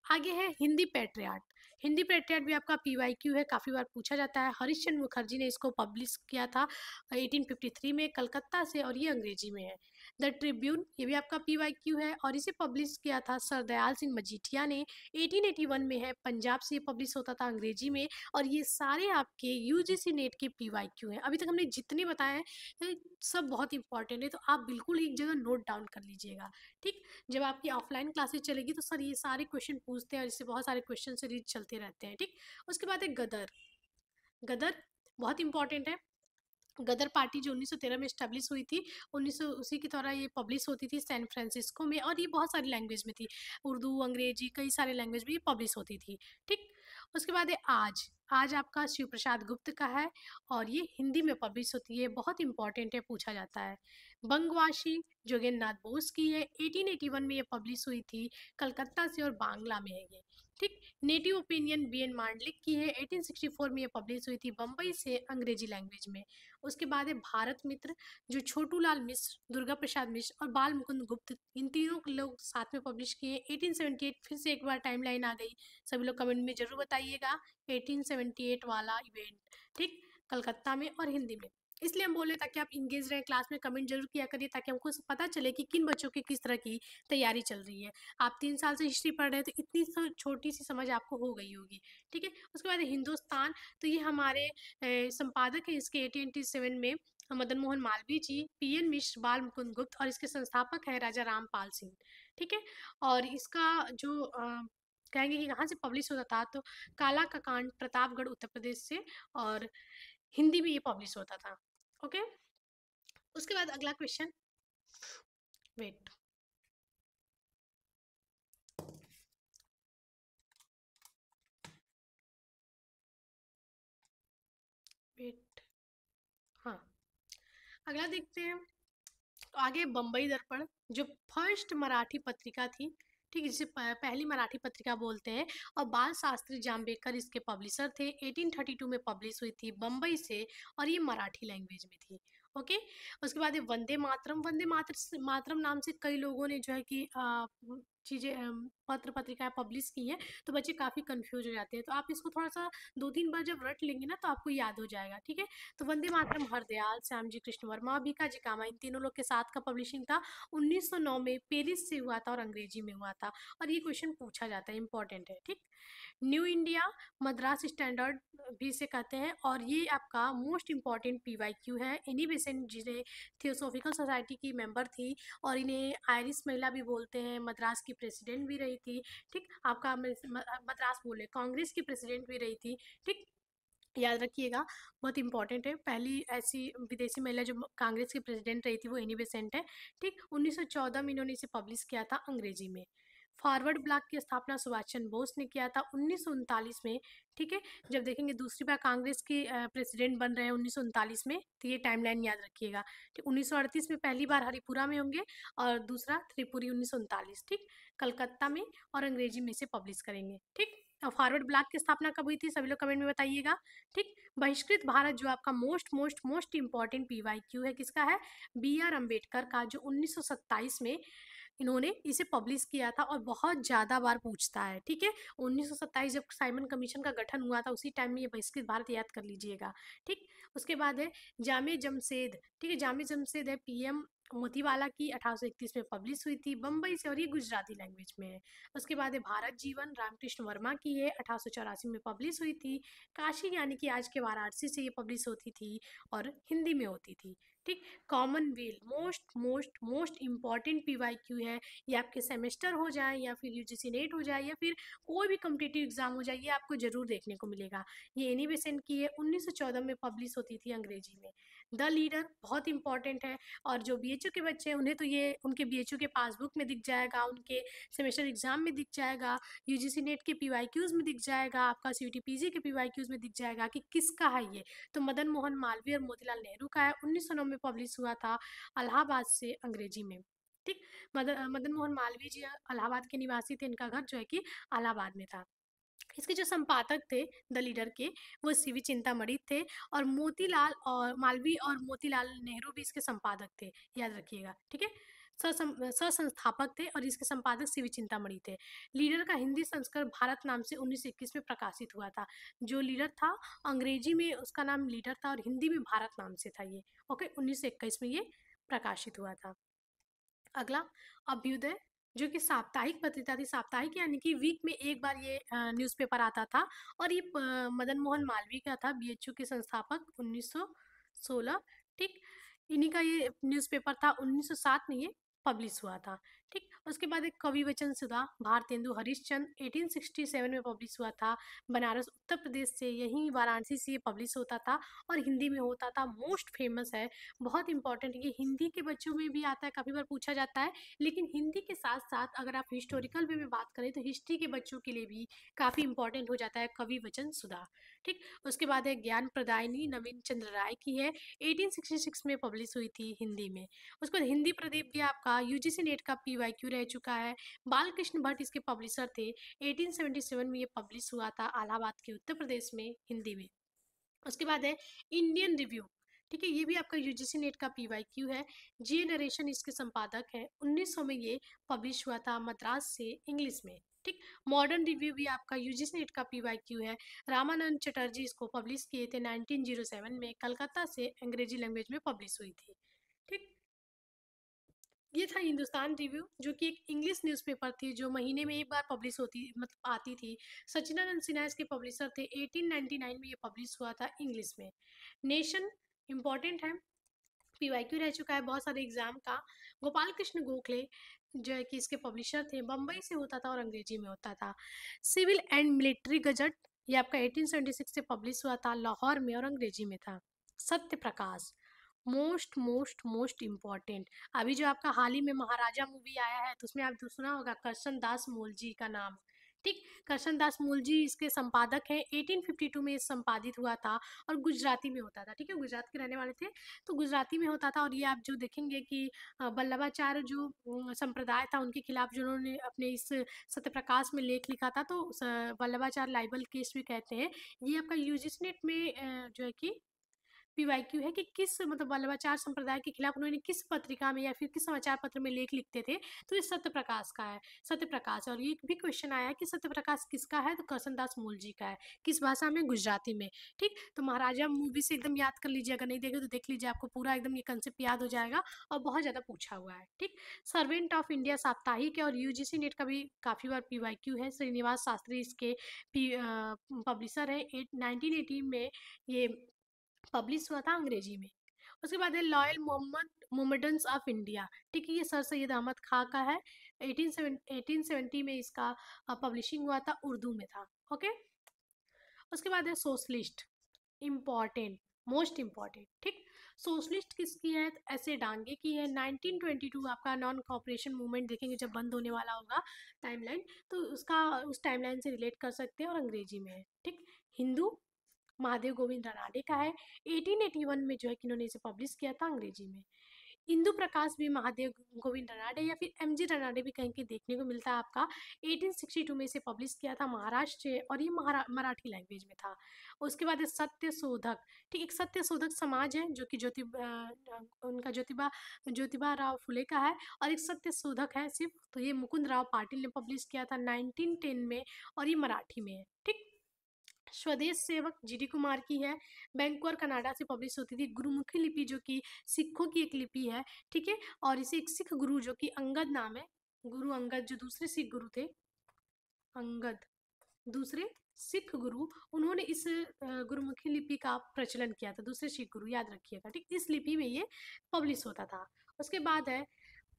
आगे है हिंदी पेट्रियाट, हिंदी पेट्रियाट भी आपका पीवाईक्यू है, काफ़ी बार पूछा जाता है। हरीश चंद्र मुखर्जी ने इसको पब्लिश किया था 1853 में कलकत्ता से, और ये अंग्रेजी में है। द ट्रिब्यून, ये भी आपका पीवाईक्यू है, और इसे पब्लिश किया था सरदयाल सिंह मजीठिया ने, 1881 में है, पंजाब से ये पब्लिश होता था अंग्रेजी में। और ये सारे आपके यूजीसी नेट के पीवाईक्यू हैं। अभी तक हमने जितने बताए हैं सब बहुत इंपॉर्टेंट है, तो आप बिल्कुल एक जगह नोट डाउन कर लीजिएगा, ठीक। जब आपकी ऑफलाइन क्लासेस चलेगी तो सर ये सारे क्वेश्चन पूछते हैं, और इससे बहुत सारे क्वेश्चन सीरीज चलते रहते हैं, ठीक। उसके बाद है गदर, गदर बहुत इंपॉर्टेंट है। गदर पार्टी जो 1913 में स्टैब्लिश हुई थी, 1900 उसी की तरह ये पब्लिश होती थी सैन फ्रांसिस्को में, और ये बहुत सारी लैंग्वेज में थी, उर्दू, अंग्रेजी, कई सारे लैंग्वेज में ये पब्लिश होती थी, ठीक। उसके बाद है आज, आज आपका शिव प्रसाद गुप्त का है, और ये हिंदी में पब्लिश होती है, बहुत इंपॉर्टेंट है, पूछा जाता है। बंगवाशी जोगेंद्र नाथ बोस की है, 1881 में ये पब्लिश हुई थी, कलकत्ता से, और बांग्ला में है ये, ठीक। Native opinion B N Mandlik की है, 1864 में ये पब्लिश हुई थी बम्बई से, अंग्रेजी लैंग्वेज में। उसके बाद है भारत मित्र, जो छोटू लाल मिश्र, दुर्गा प्रसाद मिश्र और बाल मुकुंद गुप्त, इन तीनों लोग साथ में पब्लिश किए। 1878 फिर से एक बार टाइमलाइन आ गई, सभी लोग कमेंट में जरूर बताइएगा 1878 वाला इवेंट, ठीक, कलकत्ता में और हिंदी में। इसलिए हम बोले ताकि आप इंगेज रहें क्लास में, कमेंट जरूर किया करिए, ताकि हमको पता चले कि किन बच्चों की किस तरह की तैयारी चल रही है। आप 3 साल से हिस्ट्री पढ़ रहे हैं, तो इतनी छोटी सी समझ आपको हो गई होगी, ठीक है। उसके बाद हिंदुस्तान, तो ये हमारे संपादक है इसके 1887 में, मदन मोहन मालवीय जी, पीएन मिश्र, बाल मुकुंद गुप्त, और इसके संस्थापक है राजा रामपाल सिंह। ठीक है, और इसका जो कहेंगे कि कहाँ से पब्लिश होता था, तो काला का कांड, प्रतापगढ़, उत्तर प्रदेश से, और हिंदी में ये पब्लिश होता था। ओके, उसके बाद अगला क्वेश्चन, वेट वेट हाँ, अगला देखते हैं। तो आगे बम्बई दर्पण, जो फर्स्ट मराठी पत्रिका थी, ठीक है, जिसे पहली मराठी पत्रिका बोलते हैं, और बाल शास्त्री जाम्बेकर इसके पब्लिशर थे। 1832 में पब्लिश हुई थी बम्बई से, और ये मराठी लैंग्वेज में थी। ओके, उसके बाद ये वंदे मातरम, वंदे मातरम मातरम नाम से कई लोगों ने जो है कि चीज़ें पत्र पत्रिकाएं पब्लिश की हैं, तो बच्चे काफ़ी कंफ्यूज हो जाते हैं। तो आप इसको थोड़ा सा 2-3 बार जब रट लेंगे ना, तो आपको याद हो जाएगा। ठीक है, तो वंदे मातरम हरदयाल, श्यामजी कृष्ण वर्मा, भीकाजी कामा, इन तीनों लोग के साथ का पब्लिशिंग था। 1909 में पेरिस से हुआ था और अंग्रेजी में हुआ था, और ये क्वेश्चन पूछा जाता है, इंपॉर्टेंट है। ठीक, न्यू इंडिया, मद्रास स्टैंडर्ड भी इसे कहते हैं, और ये आपका मोस्ट इंपॉर्टेंट पीवाईक्यू है। एनी बेसेंट जिन्हें थियोसॉफिकल सोसाइटी की मेंबर थी, और इन्हें आयरिश महिला भी बोलते हैं, मद्रास की प्रेसिडेंट भी रही थी। ठीक, आपका मद्रास बोले, कांग्रेस की प्रेसिडेंट भी रही थी। ठीक, याद रखिएगा, बहुत इंपॉर्टेंट है। पहली ऐसी विदेशी महिला जो कांग्रेस की प्रेसिडेंट रही थी वो एनी बेसेंट है। ठीक, 1914 में इन्होंने इसे पब्लिश किया था अंग्रेजी में। फॉरवर्ड ब्लॉक की स्थापना सुभाष चंद्र बोस ने किया था 1939 में। ठीक है, जब देखेंगे दूसरी बार कांग्रेस के प्रेसिडेंट बन रहे हैं 1939 में, तो ये टाइमलाइन याद रखिएगा। ठीक, 1938 में पहली बार हरिपुरा में होंगे, और दूसरा त्रिपुरी 1939। ठीक, कलकत्ता में, और अंग्रेजी में से पब्लिश करेंगे। ठीक, फॉरवर्ड ब्लॉक की स्थापना कब हुई थी, सभी लोग कमेंट में बताइएगा। ठीक, बहिष्कृत भारत, जो आपका most most most important PYQ है, किसका है, बी आर अम्बेडकर का, जो 1927 में इन्होंने इसे पब्लिश किया था, और बहुत ज़्यादा बार पूछता है। ठीक है, 1927 जब साइमन कमीशन का गठन हुआ था, उसी टाइम में ये बहिष्कृत भारत याद कर लीजिएगा। ठीक, उसके बाद है जामे जमशेद। ठीक है, जामे जमशेद है पीएम मोतीवाला की, 1831 में पब्लिश हुई थी बम्बई से, और ये गुजराती लैंग्वेज में है। उसके बाद है भारत जीवन, रामकृष्ण वर्मा की है, 1884 में पब्लिश हुई थी। काशी यानी कि आज के वाराणसी से ये पब्लिश होती थी, और हिंदी में होती थी। ठीक, Commonwealth, most most most important PYQ है। ये आपके सेमेस्टर हो जाए, या फिर यूजीसी नेट हो जाए, या फिर कोई भी कम्पिटिटिव एग्जाम हो जाए, ये आपको जरूर देखने को मिलेगा। ये एनी बेसेंट की है, 1914 में पब्लिश होती थी अंग्रेजी में। द लीडर बहुत इंपॉर्टेंट है, और जो बीएचयू के बच्चे हैं उन्हें तो ये उनके बीएचयू के पासबुक में दिख जाएगा, उनके सेमेस्टर एग्जाम में दिख जाएगा, यूजीसी नेट के पीवाईक्यूज में दिख जाएगा, आपका सीयूटीपीजी के पीवाईक्यूज में दिख जाएगा कि किसका है ये। तो मदन मोहन मालवीय और मोतीलाल नेहरू का है, 1909 में पब्लिश हुआ था इलाहाबाद से अंग्रेजी में। ठीक, मदन मोहन मालवीय जी इलाहाबाद के निवासी थे, इनका घर जो है कि इलाहाबाद में था। इसके जो संपादक थे द लीडर के, वो सीवी चिंतामणि थे, और मोतीलाल और मालवीय और मोतीलाल नेहरू भी इसके संपादक थे, याद रखिएगा। ठीक है, सह संस्थापक थे, और इसके संपादक सीवी चिंतामणि थे। लीडर का हिंदी संस्करण भारत नाम से 1921 में प्रकाशित हुआ था। जो लीडर था, अंग्रेजी में उसका नाम लीडर था, और हिंदी में भारत नाम से था ये। ओके, 1921 में ये प्रकाशित हुआ था। अगला, अभ्युदय, जो कि साप्ताहिक पत्रिका थी। साप्ताहिक यानी कि वीक में एक बार ये न्यूज़पेपर आता था, और ये मदन मोहन मालवीय का था, बीएचयू के संस्थापक, 1916। ठीक, इन्हीं का ये न्यूज़पेपर था, 1907 में ये पब्लिश हुआ था। ठीक, उसके बाद एक कवि वचन सुधा, भारतेंदु हरिश्चंद्र, 1867 में पब्लिश हुआ था, बनारस उत्तर प्रदेश से, यहीं वाराणसी से ये पब्लिश होता था, और हिंदी में होता था। मोस्ट फेमस है, बहुत इंपॉर्टेंट है, ये हिंदी के बच्चों में भी आता है, काफ़ी बार पूछा जाता है। लेकिन हिंदी के साथ साथ अगर आप हिस्टोरिकल वे में बात करें, तो हिस्ट्री के बच्चों के लिए भी काफ़ी इंपॉर्टेंट हो जाता है कवि वचन सुधा। ठीक, उसके बाद है ज्ञान प्रदायिनी, नवीन चंद्र राय की है, 1866 में पब्लिश हुई थी हिंदी में। उसके बाद हिंदी प्रदीप भी आपका यूजीसी नेट का पीवाईक्यू रह चुका है। बालकृष्ण भट्ट इसके पब्लिशर थे, 1877 में ये पब्लिश हुआ था इलाहाबाद के उत्तर प्रदेश में, हिंदी में। उसके बाद है इंडियन रिव्यू। ठीक है, ये भी आपका यूजीसी नेट का पीवाईक्यू है। जी नरेशन इसके संपादक हैं, 1900 में ये पब्लिश हुआ था मद्रास से, इंग्लिश में। ठीक, मॉडर्न रिव्यू भी आपका यूजीसी नेट का पीवाईक्यू है। रामानंद चटर्जी इसको पब्लिश किए थे 1907 में, कलकत्ता से, अंग्रेजी लैंग्वेज में पब्लिश हुई थी। ठीक, ये था हिंदुस्तान रिव्यू, जो कि एक इंग्लिश न्यूज़पेपर थी, जो महीने में एक बार पब्लिश होती, मतलब आती थी। सचिदानंद सिन्हा इसके पब्लिशर थे, 1899 में ये पब्लिश हुआ था इंग्लिश में। नेशन इंपॉर्टेंट है, पीवाईक्यू रह चुका है बहुत सारे एग्जाम का। गोपाल कृष्ण गोखले जो है कि इसके पब्लिशर थे, बम्बई से होता था और अंग्रेजी में होता था। सिविल एंड मिलिट्री गजट, ये आपका 1876 से पब्लिश हुआ था, लाहौर में और अंग्रेजी में था। Satya Prakash, most most most important, अभी जो आपका हाल ही में महाराजा मूवी आया है तो उसमें आप सुना होगा करशन दास मूलजी का नाम। ठीक, करशन दास मूलजी इसके संपादक हैं। 1852 में ये संपादित हुआ था और गुजराती में होता था। ठीक है, गुजरात के रहने वाले थे तो गुजराती में होता था। और ये आप जो देखेंगे कि वल्लभाचार्य जो संप्रदाय था उनके खिलाफ जो उन्होंने अपने इस सत्यप्रकाश में लेख लिखा था, तो वल्लभाचार्य लाइबल केस भी कहते हैं। ये आपका यूजीसी नेट में जो है कि पीवाईक्यू है कि किस मतलब वल्लभाचार्य संप्रदाय के खिलाफ उन्होंने किस पत्रिका में या फिर किस समाचार पत्र में लेख लिखते थे, तो ये सत्य प्रकाश का है, सत्य प्रकाश। और ये भी क्वेश्चन आया कि सत्य प्रकाश किसका है, तो करसनदास मूलजी का है। किस भाषा में, गुजराती में। ठीक, तो महाराजा मूवी से एकदम याद कर लीजिए, अगर नहीं देखे तो देख लीजिए, आपको पूरा एकदम ये कंसेप्ट याद हो जाएगा और बहुत ज़्यादा पूछा हुआ है। ठीक, सर्वेंट ऑफ इंडिया साप्ताहिक है और यूजीसी नेट का भी काफ़ी बार पीवाईक्यू है। श्रीनिवास शास्त्री इसके पब्लिशर है। 1980 में ये पब्लिश हुआ था अंग्रेजी में। उसके बाद है loyal Mohammad Mohammedans of India. ठीक है, ये सर सैयद अहमद खां का है। 1870 में इसका पब्लिशिंग हुआ था, उर्दू में था। ओके, उसके बाद है सोशलिस्ट, इम्पॉर्टेंट, मोस्ट इम्पॉर्टेंट। ठीक, सोशलिस्ट किसकी है, ऐसे डांगे की है। 1922 आपका नॉन कॉपरेशन मूवमेंट देखेंगे जब बंद होने वाला होगा टाइमलाइन, तो उसका उस टाइमलाइन से रिलेट कर सकते हैं और अंग्रेजी में है। ठीक, हिंदू महादेव गोविंद रनाडे का है। 1881 में जो है कि इन्होंने इसे पब्लिश किया था अंग्रेजी में। इंदु प्रकाश भी महादेव गोविंद रनाडे या फिर एमजी रनाडे भी कहीं के देखने को मिलता है आपका। 1862 में इसे पब्लिश किया था महाराष्ट्र से और ये मराठी लैंग्वेज में था। उसके बाद है सत्य शोधक। ठीक, एक सत्य शोधक समाज है जो कि उनका ज्योतिबा राव फुले का है। और एक सत्य शोधक है सिर्फ, तो ये मुकुंद राव पाटिल ने पब्लिश किया था 1910 में और ये मराठी में है। ठीक, स्वदेश सेवक जीडी कुमार की है, बैंकुअर कनाडा से पब्लिश होती थी। गुरुमुखी लिपि जो कि सिखों की एक लिपि है। ठीक है, और इसे एक सिख गुरु जो कि अंगद नाम है, गुरु अंगद जो दूसरे सिख गुरु थे, अंगद दूसरे सिख गुरु, उन्होंने इस गुरुमुखी लिपि का प्रचलन किया था। दूसरे सिख गुरु याद रखिएगा। ठीक, इस लिपि में ये पब्लिश होता था। उसके बाद है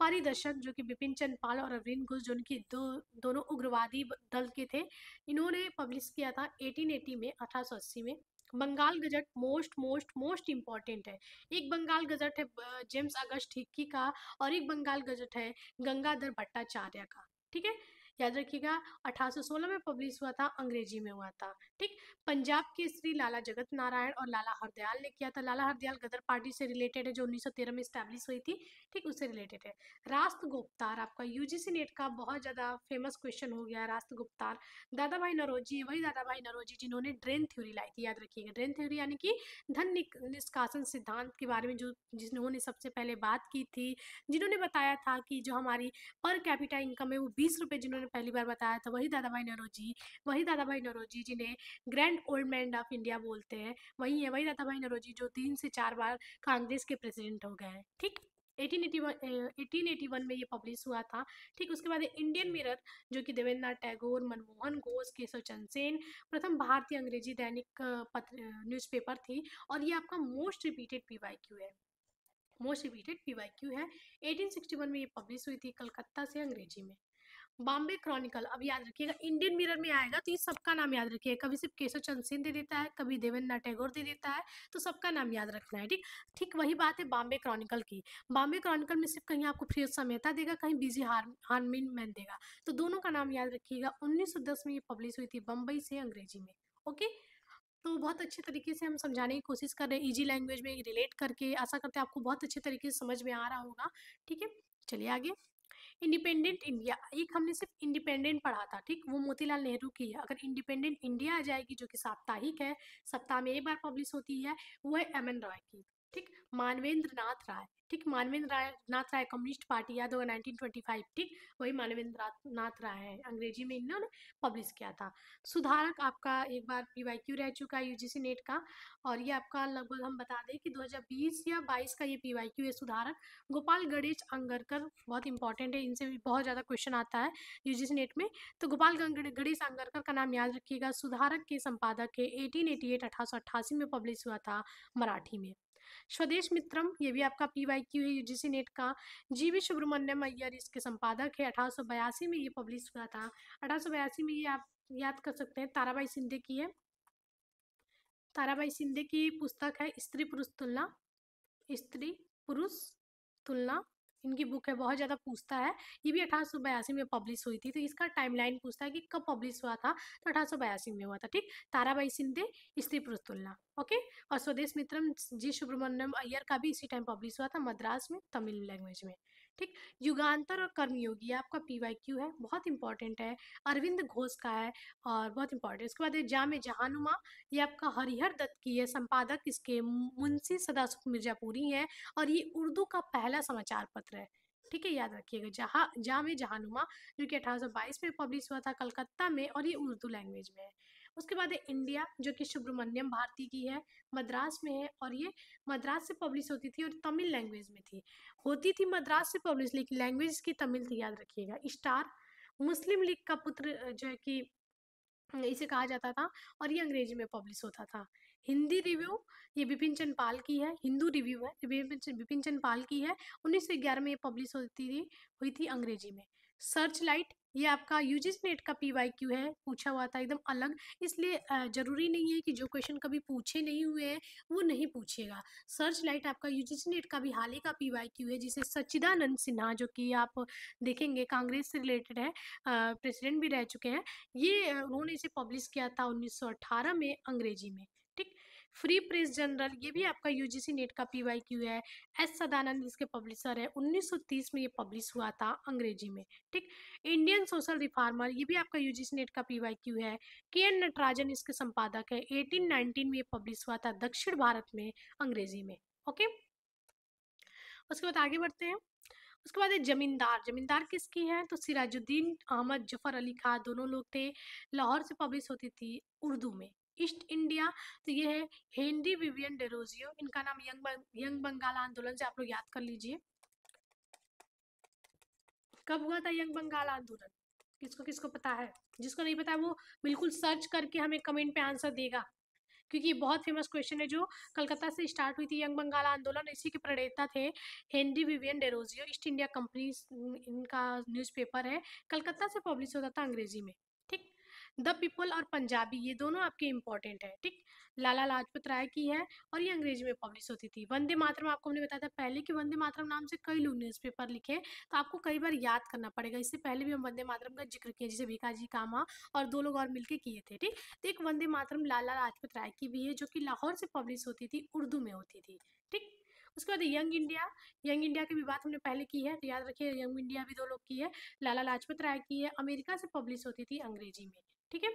पारिदर्शक जो कि बिपिन चंद्र पाल और अरविंद घोष जो उनकी दोनों उग्रवादी दल के थे, इन्होंने पब्लिश किया था 1880 में, 1880 में। Bengal gazette most most most important है। एक बंगाल गजट है जेम्स अगस्ट हिक्की का और एक बंगाल गजट है गंगाधर भट्टाचार्य का। ठीक है, याद रखिएगा। 1816 में पब्लिश हुआ था, अंग्रेजी में हुआ था। ठीक, पंजाब केसरी लाला जगत नारायण और लाला हरदयाल ने किया था। लाला हरदयाल गदर पार्टी से रिलेटेड है जो 1913 में स्टैब्लिश हुई थी। ठीक, उससे रिलेटेड है। राष्ट्रगुप्तार आपका यूजीसी नेट का बहुत ज़्यादा फेमस क्वेश्चन हो गया। राष्ट्रगुप्तार दादा भाई नौरोजी, वही दादा भाई नौरोजी जिन्होंने ड्रेन थ्योरी लाई थी, याद रखिएगा। ड्रेन थ्योरी यानी कि धन निष्कासन सिद्धांत के बारे में जो जिन्होंने सबसे पहले बात की थी, जिन्होंने बताया था कि जो हमारी पर कैपिटा इनकम है वो 20 रुपये, जिन्होंने पहली बार बताया था वही दादा भाई नौरोजी। वही दादा भाई नौरोजी जिन्हें grand old man of India बोलते हैं, वही है वही दादा भाई नौरोजी जो 3 से 4 बार कांग्रेस के प्रेसिडेंट हो गए हैं। ठीक, 1881 में ये पब्लिश हुआ था। ठीक, उसके बाद इंडियन मिरर जो कि देवेंद्रनाथ टैगोर, मनमोहन घोष, केशव चंद्र सेन, प्रथम भारतीय अंग्रेजी दैनिक पत्र न्यूज़पेपर थी। और ये आपका मोस्ट रिपीटेड पीवाईक्यू है, मोस्ट रिपीटेड पीवाईक्यू है। 1861 में ये पब्लिश हुई थी कलकत्ता से अंग्रेजी में। बॉम्बे क्रॉनिकल, अब याद रखिएगा इंडियन मिरर में आएगा तो ये सबका नाम याद रखिएगा। कभी सिर्फ केशव चंद्र सेन दे देता है, कभी देवेंद्रनाथ टैगोर दे देता है, तो सबका नाम याद रखना है। ठीक, ठीक वही बात है बॉम्बे क्रॉनिकल की। बॉम्बे क्रॉनिकल में सिर्फ कहीं आपको फिरोज मेहता देगा, कहीं बीजी हारमिन मैन देगा, तो दोनों का नाम याद रखिएगा। 1910 में ये पब्लिश हुई थी बम्बई से अंग्रेजी में। ओके, तो बहुत अच्छे तरीके से हम समझाने की कोशिश कर रहे हैं, इजी लैंग्वेज में रिलेट करके। आशा करते हैं आपको बहुत अच्छे तरीके से समझ में आ रहा होगा। ठीक है, चलिए आगे। इंडिपेंडेंट इंडिया, एक हमने सिर्फ इंडिपेंडेंट पढ़ा था। ठीक, वो मोतीलाल नेहरू की है। अगर इंडिपेंडेंट इंडिया आ जाएगी जो कि साप्ताहिक है, सप्ताह में एक बार पब्लिश होती है, वो है एम एन रॉय की। ठीक, मानवेंद्र नाथ राय। ठीक, नाथ राय कम्युनिस्ट पार्टी, याद होगा 1925। ठीक, वही मानवेंद्र नाथ राय है, अंग्रेजी में इन्होंने पब्लिश किया था। सुधारक आपका एक बार पीवाईक्यू रह चुका है यूजीसी नेट का, और ये आपका लगभग हम बता दें कि 2020 या 22 का ये पीवाईक्यू है सुधारक। गोपाल गणेश अंगरकर बहुत इंपॉर्टेंट है, इनसे भी बहुत ज़्यादा क्वेश्चन आता है यूजीसी नेट में। तो गोपाल गणेश अंगरकर का नाम याद रखिएगा। सुधारक के संपादक है। 1888 1888 में पब्लिश हुआ था मराठी में। स्वदेश मित्रम, ये भी आपका PYQ है यूजीसी नेट का। जीवी सुब्रमण्यम अय्यर इसके संपादक है। 1882 में ये पब्लिश हुआ था। 1882 में ये आप याद कर सकते हैं। ताराबाई शिंदे की है। ताराबाई शिंदे की पुस्तक है स्त्री पुरुष तुलना। स्त्री पुरुष तुलना इनकी बुक है, बहुत ज़्यादा पूछता है। ये भी 1882 में पब्लिश हुई थी। तो इसका टाइमलाइन पूछता है कि कब पब्लिश हुआ था, तो 1882 में हुआ था। ठीक, ताराबाई शिंदे स्त्री पुरुष तुलना। ओके। और स्वदेश मित्रम जी सुब्रमण्यम अय्यर का भी इसी टाइम पब्लिश हुआ था, मद्रास में, तमिल लैंग्वेज में। ठीक, युगांतर और कर्मयोगी ये आपका PYQ है, बहुत इंपॉर्टेंट है। अरविंद घोष का है और बहुत इंपॉर्टेंट। उसके बाद जामे जहानुमा, ये आपका हरिहर दत्त की है। संपादक इसके मुंशी सदाशिव मिर्जापुरी है और ये उर्दू का पहला समाचार पत्र है। ठीक है, याद रखिएगा। जामे जहानुमा जो कि 1822 में पब्लिश हुआ था कलकत्ता में, और ये उर्दू लैंग्वेज में है। उसके बाद है इंडिया, जो कि सुब्रमण्यम भारती की है, मद्रास में है, और ये मद्रास से पब्लिश होती थी और तमिल लैंग्वेज में थी। होती थी मद्रास से पब्लिश, लेकिन लैंग्वेज की तमिल थी, याद रखिएगा। स्टार मुस्लिम लीग का पुत्र जो है कि इसे कहा जाता था, और ये अंग्रेजी में पब्लिश होता था। हिंदी रिव्यू, ये बिपिन चंद्र पाल की है। हिंदू रिव्यू है, बिपिन चंद्र पाल की है। 1911 में ये पब्लिश हुई थी अंग्रेजी में। सर्च लाइट, ये आपका यूजीसी नेट का PYQ है, पूछा हुआ था एकदम अलग। इसलिए जरूरी नहीं है कि जो क्वेश्चन कभी पूछे नहीं हुए हैं वो नहीं पूछिएगा। सर्च लाइट आपका यूजीसी नेट का भी हाल ही का PYQ है, जिसे सच्चिदानंद सिन्हा, जो कि आप देखेंगे कांग्रेस से रिलेटेड है, प्रेसिडेंट भी रह चुके हैं, ये उन्होंने इसे पब्लिश किया था 1918 में अंग्रेजी में। ठीक, फ्री प्रेस जनरल, ये भी आपका यूजीसी नेट का PYQ है। एस सदानंद इसके पब्लिशर है। 1930 में ये पब्लिश हुआ था अंग्रेजी में। ठीक, इंडियन सोशल रिफॉर्मर, ये भी आपका यूजीसी नेट का PYQ है। KN नटराजन इसके संपादक है। 1819 में ये पब्लिश हुआ था दक्षिण भारत में अंग्रेजी में। ओके, उसके बाद आगे बढ़ते हैं। उसके बाद है जमींदार। जमींदार किसकी है, तो सिराजुद्दीन अहमद जफर अली खां, दोनों लोग थे। लाहौर से पब्लिश होती थी उर्दू में। ईस्ट इंडिया, तो ये है हेनरी विवियन डेरोजियो, इनका नाम यंग बंगाल आंदोलन से आप लोग याद कर लीजिए। कब हुआ था यंग बंगाल आंदोलन, किसको किसको पता है? जिसको नहीं पता है वो बिल्कुल सर्च करके हमें कमेंट पे आंसर देगा, क्योंकि ये बहुत फेमस क्वेश्चन है। जो कलकत्ता से स्टार्ट हुई थी यंग बंगाल आंदोलन, इसी के प्रणेता थे Henry Vivian Derozio. East India company इनका न्यूज़पेपर है, कलकत्ता से पब्लिश होता था अंग्रेजी में। ठीक, द पीपल और पंजाबी, ये दोनों आपके इंपॉर्टेंट है। ठीक, लाला लाजपत राय की है और ये अंग्रेजी में पब्लिश होती थी। वंदे मातरम, आपको हमने बताया था पहले कि वंदे मातरम नाम से कई लोग न्यूज़पेपर लिखे, तो आपको कई बार याद करना पड़ेगा। इससे पहले भी हम वंदे मातरम का जिक्र किए, जैसे भीखाजी कामा और दो लोग और मिलकर किए थे। ठीक, तो एक वंदे मातरम लाला लाजपत राय की भी है, जो कि लाहौर से पब्लिश होती थी, उर्दू में होती थी। ठीक, उसके बाद यंग इंडिया। यंग इंडिया की भी बात हमने पहले की है, तो याद रखिए यंग इंडिया भी दो लोग की है, लाला लाजपत राय की है, अमेरिका से पब्लिश होती थी अंग्रेजी में। ठीक है,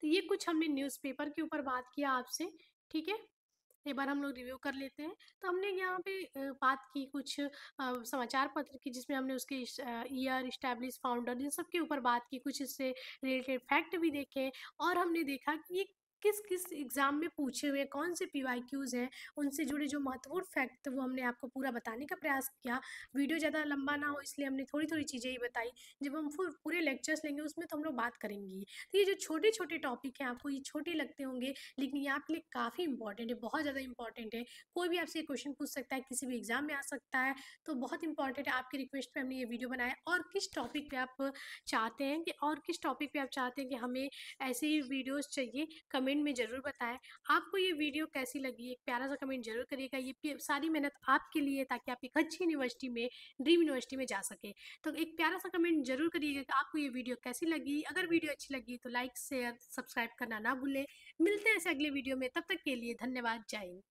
तो ये कुछ हमने न्यूज़पेपर के ऊपर बात किया आपसे। ठीक है, एक बार हम लोग रिव्यू कर लेते हैं। तो हमने यहाँ पे बात की कुछ समाचार पत्र की, जिसमें हमने उसके ईयर, इस्टेब्लिश, फाउंडर, इन सब के ऊपर बात की। कुछ इससे रिलेटेड फैक्ट भी देखे, और हमने देखा कि ये किस किस एग्जाम में पूछे हुए, कौन से PYQs हैं, उनसे जुड़े जो महत्वपूर्ण फैक्ट, वो हमने आपको पूरा बताने का प्रयास किया। वीडियो ज़्यादा लंबा ना हो, इसलिए हमने थोड़ी थोड़ी चीज़ें ही बताई। जब हम पूरे लेक्चर्स लेंगे उसमें तो हम लोग बात करेंगे। तो ये जो छोटे छोटे टॉपिक हैं, आपको ये छोटे लगते होंगे, लेकिन ये आपके लिए काफ़ी इंपॉर्टेंट है, बहुत ज़्यादा इंपॉर्टेंट है। कोई भी आपसे क्वेश्चन पूछ सकता है, किसी भी एग्जाम में आ सकता है, तो बहुत इंपॉर्टेंट है। आपकी रिक्वेस्ट पे हमने ये वीडियो बनाया। और किस टॉपिक पे आप चाहते हैं कि हमें ऐसे ही वीडियोस चाहिए, कमेंट में ज़रूर बताएं। आपको ये वीडियो कैसी लगी, एक प्यारा सा कमेंट जरूर करिएगा। ये सारी मेहनत आपके लिए, ताकि आप एक अच्छी यूनिवर्सिटी में, ड्रीम यूनिवर्सिटी में जा सके। तो एक प्यारा सा कमेंट जरूर करिएगा कि आपको ये वीडियो कैसी लगी। अगर वीडियो अच्छी लगी तो लाइक, शेयर, सब्सक्राइब करना ना भूलें। मिलते हैं ऐसे अगले वीडियो में, तब तक के लिए धन्यवाद। जय हिंद।